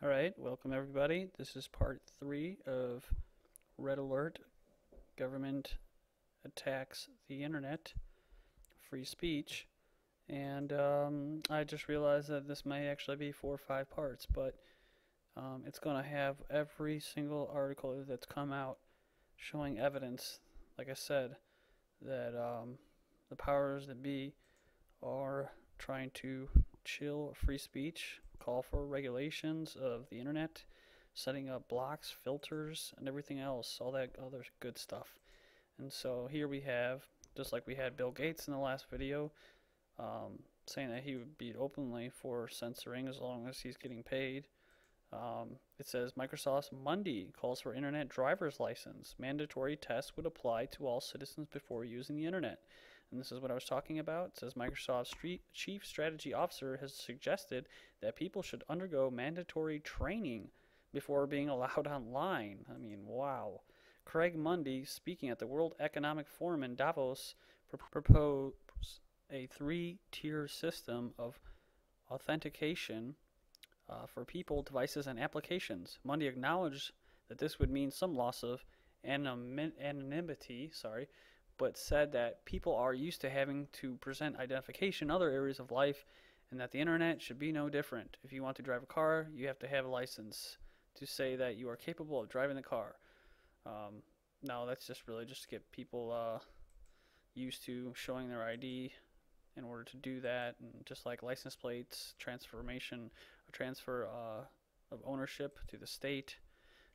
Alright, welcome everybody. This is part 3 of Red Alert Government Attacks the Internet, Free Speech. And I just realized that this may actually be 4 or 5 parts, but it's going to have every single article that's come out showing evidence, like I said, that the powers that be are trying to chill free speech, call for regulations of the internet, setting up blocks, filters, and everything else, all that other good stuff. And so here we have, just like we had Bill Gates in the last video, saying that he would be openly for censoring as long as he's getting paid. It says Microsoft's Monday calls for internet driver's license. Mandatory tests would apply to all citizens before using the internet. And this is what I was talking about. It says Microsoft's chief strategy officer has suggested that people should undergo mandatory training before being allowed online. I mean, wow. Craig Mundie, speaking at the World Economic Forum in Davos, proposed a 3-tier system of authentication for people, devices, and applications. Mundie acknowledged that this would mean some loss of anonymity, but said that people are used to having to present identification in other areas of life and that the internet should be no different. If you want to drive a car, you have to have a license to say that you are capable of driving the car. No, that's just really just to get people used to showing their ID in order to do that, and just like license plates, transfer of ownership to the state.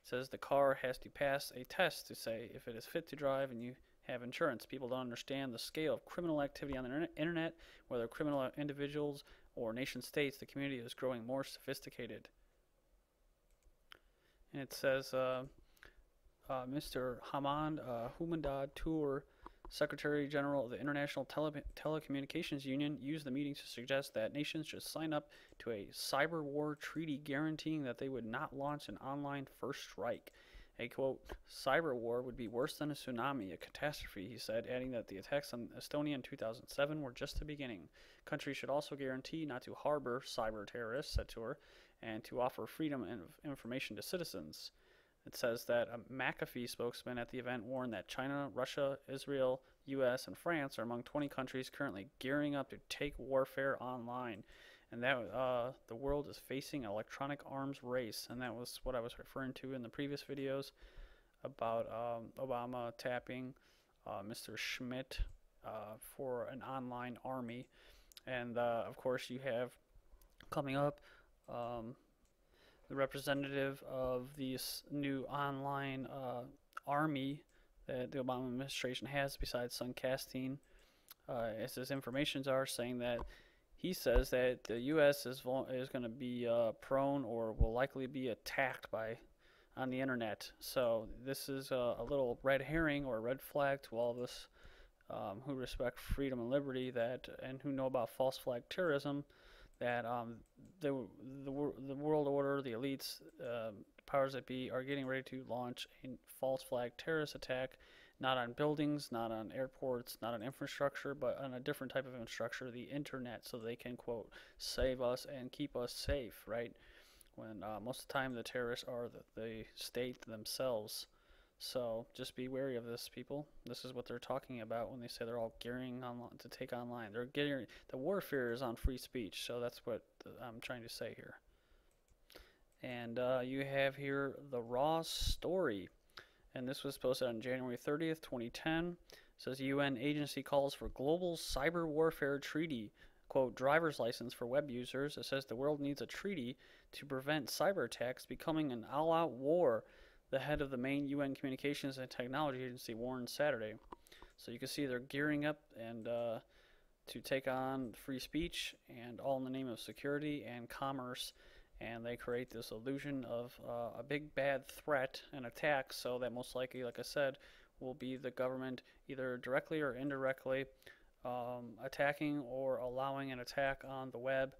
It says the car has to pass a test to say if it is fit to drive and you have insurance. People don't understand the scale of criminal activity on the internet, whether criminal individuals or nation states. The community is growing more sophisticated. And it says Mr. Hamad Humandad Tour, Secretary General of the International Telecommunications Union, used the meeting to suggest that nations should sign up to a cyber war treaty guaranteeing that they would not launch an online first strike. A, quote, cyber war would be worse than a tsunami, a catastrophe, he said, adding that the attacks on Estonia in 2007 were just the beginning. Countries should also guarantee not to harbor cyber terrorists, said Tour, and to offer freedom of information to citizens. It says that a McAfee spokesman at the event warned that China, Russia, Israel, U.S., and France are among 20 countries currently gearing up to take warfare online, and that the world is facing an electronic arms race. And that was what I was referring to in the previous videos about Obama tapping Mr. Schmidt for an online army. And of course you have coming up the representative of this new online army that the Obama administration has, besides Sun Casting, as his informations are, saying that he says that the U.S. is going to be prone or will likely be attacked on the internet. So this is a little red herring or red flag to all of us who respect freedom and liberty and who know about false flag terrorism, that the world order, the elites, powers that be, are getting ready to launch a false flag terrorist attack, not on buildings, not on airports, not on infrastructure, but on a different type of infrastructure, the internet, so they can, quote, save us and keep us safe, right? When most of the time the terrorists are the state themselves. So just be wary of this, people. This is what they're talking about when they say they're all gearing on to take online. The warfare is on free speech, so that's what I'm trying to say here. And you have here the raw story, and this was posted on January 30th, 2010. It says UN agency calls for global cyber warfare treaty, quote, driver's license for web users. It says the world needs a treaty to prevent cyber attacks becoming an all-out war. The head of the main UN Communications and Technology Agency warned Saturday. So you can see they're gearing up and to take on free speech, and all in the name of security and commerce. And they create this illusion of a big bad threat and attack, so that most likely, like I said, will be the government either directly or indirectly attacking or allowing an attack on the web.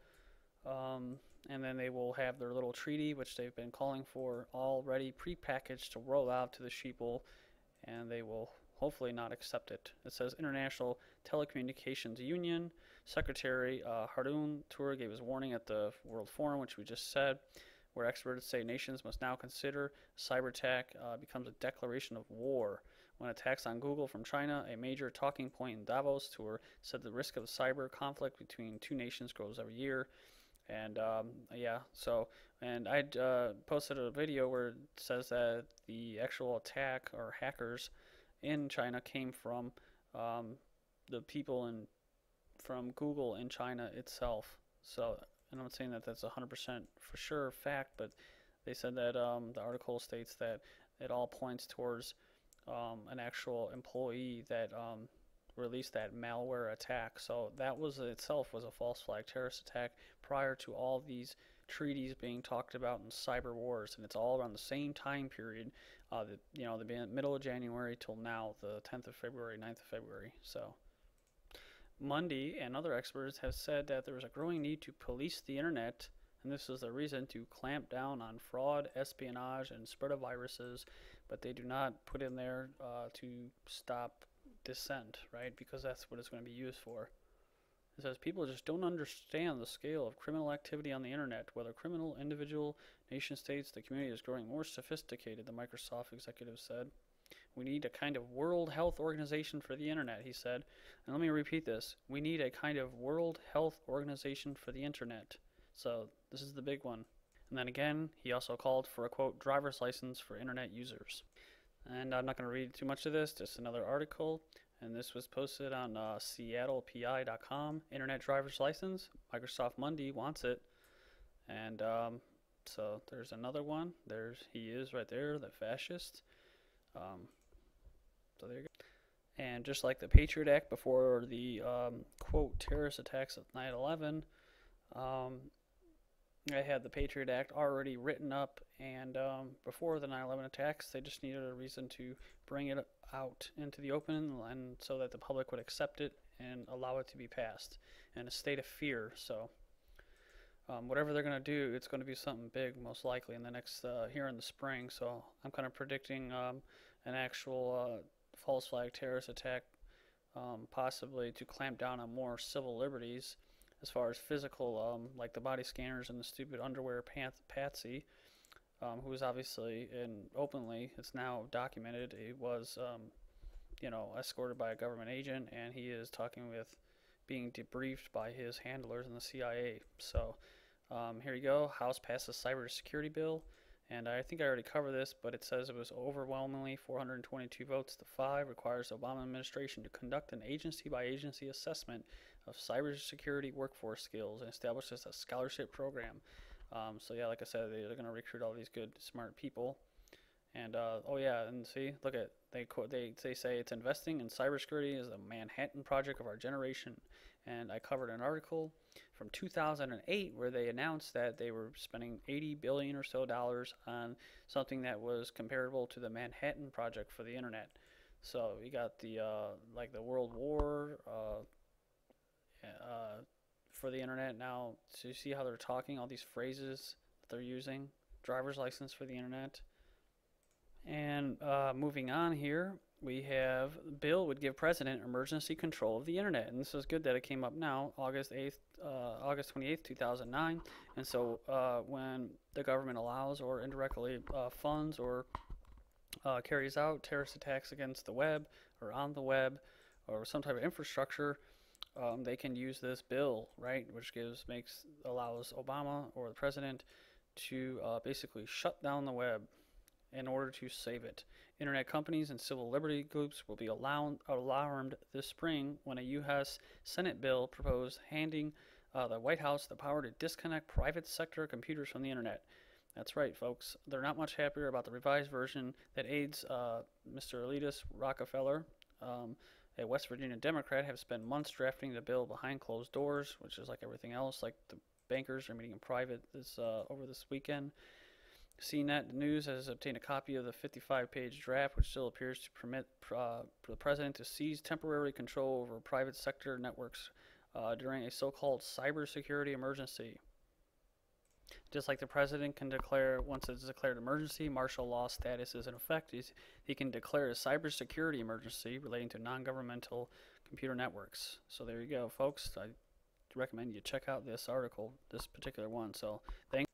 And then they will have their little treaty, which they've been calling for, already prepackaged to roll out to the sheeple, and they will hopefully not accept it. It says International Telecommunications Union Secretary Harun Tour gave his warning at the World Forum, which we just said, where experts say nations must now consider cyber attack becomes a declaration of war. When attacks on Google from China, a major talking point in Davos tour, said the risk of cyber conflict between two nations grows every year. And yeah, so, and I posted a video where it says that the actual attack or hackers in China came from the people from Google in China itself. So, and I'm not saying that that's 100% for sure fact, but they said that the article states that it all points towards an actual employee that released that malware attack. So that was itself was a false flag terrorist attack prior to all these treaties being talked about in cyber wars, and it's all around the same time period. The middle of January till now, the 10th of February, 9th of February. So Mundy and other experts have said that there is a growing need to police the internet, and this is the reason to clamp down on fraud, espionage, and spread of viruses, but they do not put in there to stop dissent, right? Because that's what it's going to be used for. It says people just don't understand the scale of criminal activity on the internet, whether criminal, individual, nation states. The community is growing more sophisticated, the Microsoft executive said. We need a kind of World Health Organization for the internet, he said. And let me repeat this. We need a kind of World Health Organization for the internet. So this is the big one. And then again, he also called for a, quote, driver's license for internet users. And I'm not going to read too much of this, just another article. And this was posted on seattlepi.com. Internet driver's license. Microsoft Mundy wants it. And so there's another one. He is right there, the fascist. So there you go. And just like the Patriot Act before the quote terrorist attacks of 9/11, I had the Patriot Act already written up, and before the 9/11 attacks, they just needed a reason to bring it out into the open, and so that the public would accept it and allow it to be passed in a state of fear. So whatever they're going to do, it's going to be something big, most likely, in the next here in the spring. So I'm kind of predicting an actual false flag terrorist attack, possibly to clamp down on more civil liberties as far as physical, like the body scanners and the stupid underwear patsy, who is obviously and openly, it's now documented, he was, escorted by a government agent, and he is talking with, being debriefed by his handlers in the CIA. So here you go. House passes cybersecurity bill, and I think I already covered this, but it says it was overwhelmingly 422 votes to 5, requires the Obama administration to conduct an agency-by-agency assessment of cybersecurity workforce skills and establishes a scholarship program. So yeah, like I said, they're going to recruit all these good, smart people. And oh yeah, and see, look at they say it's investing in cybersecurity is the Manhattan Project of our generation. And I covered an article from 2008 where they announced that they were spending $80 billion or so on something that was comparable to the Manhattan Project for the internet. So you got the like the World War for the internet now. So you see how they're talking, all these phrases that they're using. Driver's license for the internet. And moving on here, we have bill would give president emergency control of the internet, and this is good that it came up now, August 28th, 2009. And so when the government allows or indirectly funds or carries out terrorist attacks against the web or on the web or some type of infrastructure, they can use this bill, right, which allows Obama or the president to basically shut down the web in order to save it. Internet companies and civil liberty groups will be alarmed this spring when a U.S. Senate bill proposed handing the White House the power to disconnect private sector computers from the internet. That's right, folks. They're not much happier about the revised version that aides Mr. Elitist Rockefeller, a West Virginia Democrat, have spent months drafting the bill behind closed doors, which is like everything else. Like the bankers are meeting in private over this weekend. CNET News has obtained a copy of the 55-page draft, which still appears to permit the president to seize temporary control over private sector networks during a so-called cybersecurity emergency. Just like the president can declare, once it's declared emergency, martial law status is in effect, he can declare a cybersecurity emergency relating to non-governmental computer networks. So there you go, folks. I recommend you check out this article, this particular one. So thanks.